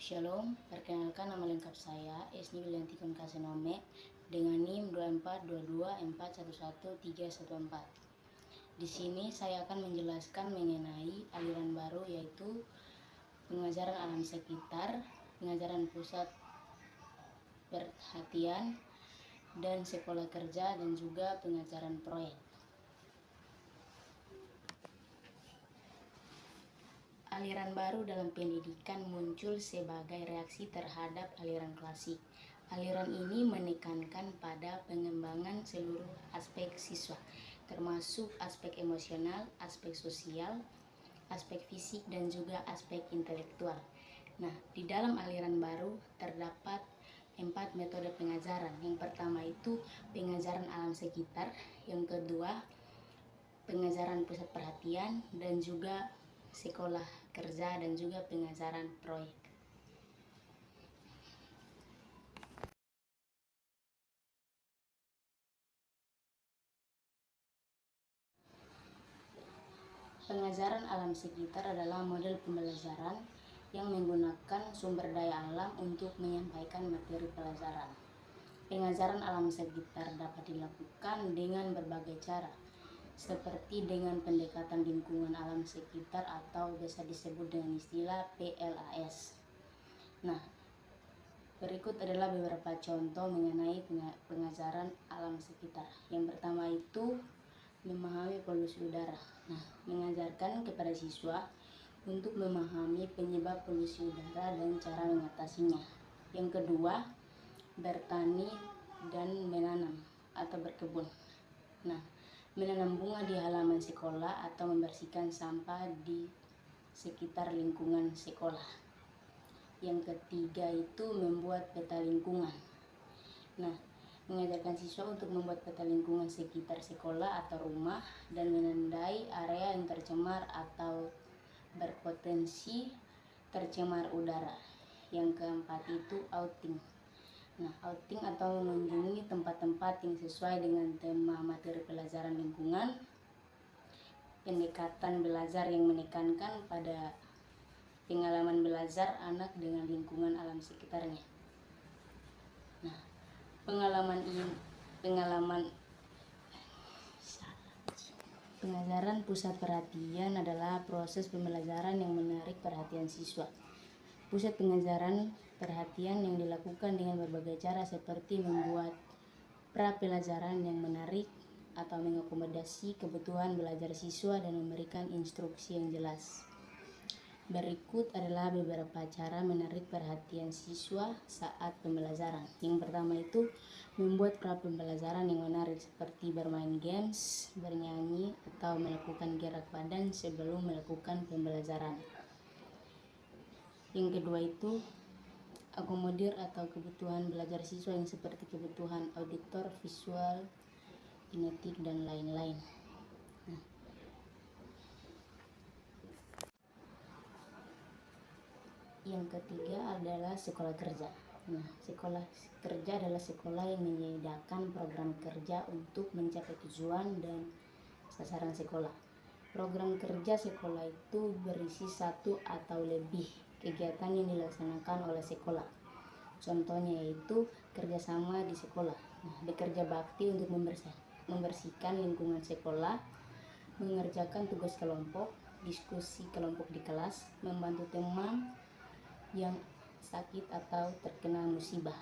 Shalom. Perkenalkan nama lengkap saya Esni Wilianti Kasenome dengan NIM 24224111314. Di sini saya akan menjelaskan mengenai aliran baru, yaitu pengajaran alam sekitar, pengajaran pusat perhatian, dan sekolah kerja, dan juga pengajaran proyek. Aliran baru dalam pendidikan muncul sebagai reaksi terhadap aliran klasik. Aliran ini menekankan pada pengembangan seluruh aspek siswa, termasuk aspek emosional, aspek sosial, aspek fisik, dan juga aspek intelektual. Nah, di dalam aliran baru terdapat 4 metode pengajaran. Yang pertama itu pengajaran alam sekitar, yang kedua pengajaran pusat perhatian, dan juga sekolah kerja, dan juga pengajaran proyek. Pengajaran alam sekitar adalah model pembelajaran yang menggunakan sumber daya alam untuk menyampaikan materi pelajaran. Pengajaran alam sekitar dapat dilakukan dengan berbagai cara, seperti dengan pendekatan lingkungan alam sekitar atau biasa disebut dengan istilah PLAS. Nah, berikut adalah beberapa contoh mengenai pengajaran alam sekitar. Yang pertama itu memahami polusi udara. Nah, mengajarkan kepada siswa untuk memahami penyebab polusi udara dan cara mengatasinya. Yang kedua, bertani dan menanam atau berkebun. Nah, menanam bunga di halaman sekolah atau membersihkan sampah di sekitar lingkungan sekolah. Yang ketiga itu membuat peta lingkungan. Nah, mengajarkan siswa untuk membuat peta lingkungan sekitar sekolah atau rumah dan menandai area yang tercemar atau berpotensi tercemar udara. Yang keempat itu outing. Nah, outing atau mengunjungi tempat-tempat yang sesuai dengan tema materi pelajaran lingkungan. Pendekatan belajar yang menekankan pada pengalaman belajar anak dengan lingkungan alam sekitarnya. Nah, pengajaran pusat perhatian adalah proses pembelajaran yang menarik perhatian siswa. Pusat pengajaran perhatian yang dilakukan dengan berbagai cara, seperti membuat pra pelajaran yang menarik atau mengakomodasi kebutuhan belajar siswa dan memberikan instruksi yang jelas. Berikut adalah beberapa cara menarik perhatian siswa saat pembelajaran. Yang pertama itu membuat pra pembelajaran yang menarik, seperti bermain games, bernyanyi, atau melakukan gerak badan sebelum melakukan pembelajaran. Yang kedua itu akomodir atau kebutuhan belajar siswa yang seperti kebutuhan auditor, visual, kinetik, dan lain-lain. Nah, yang ketiga adalah sekolah kerja. Nah, sekolah kerja adalah sekolah yang menyediakan program kerja untuk mencapai tujuan dan sasaran sekolah. Program kerja sekolah itu berisi satu atau lebih kegiatan yang dilaksanakan oleh sekolah. Contohnya yaitu kerjasama di sekolah. Nah, bekerja bakti untuk membersihkan lingkungan sekolah, mengerjakan tugas kelompok, diskusi kelompok di kelas, membantu teman yang sakit atau terkena musibah.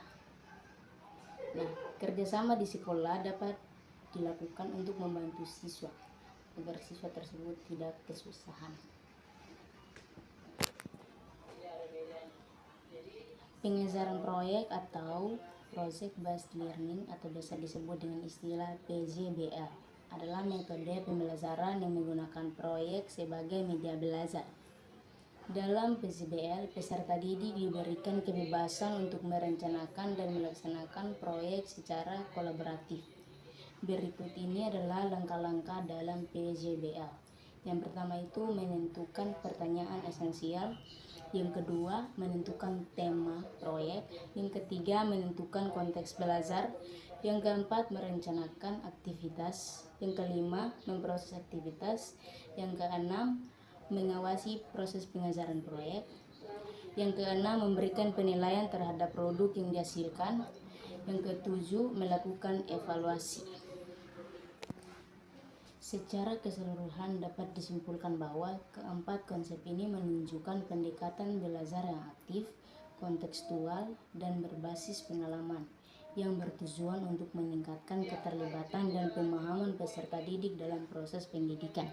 Nah, kerjasama di sekolah dapat dilakukan untuk membantu siswa agar siswa tersebut tidak kesusahan. Pengajaran proyek atau Project Based Learning atau biasa disebut dengan istilah PJBL adalah metode pembelajaran yang menggunakan proyek sebagai media belajar. Dalam PJBL, peserta didik diberikan kebebasan untuk merencanakan dan melaksanakan proyek secara kolaboratif. Berikut ini adalah langkah-langkah dalam PJBL. Yang pertama itu menentukan pertanyaan esensial. Yang kedua, menentukan tema proyek. Yang ketiga, menentukan konteks belajar. Yang keempat, merencanakan aktivitas. Yang kelima, memproses aktivitas. Yang keenam, mengawasi proses pengajaran proyek. Yang keenam, memberikan penilaian terhadap produk yang dihasilkan. Yang ketujuh, melakukan evaluasi. Secara keseluruhan dapat disimpulkan bahwa keempat konsep ini menunjukkan pendekatan belajar yang aktif, kontekstual, dan berbasis pengalaman yang bertujuan untuk meningkatkan keterlibatan dan pemahaman peserta didik dalam proses pendidikan.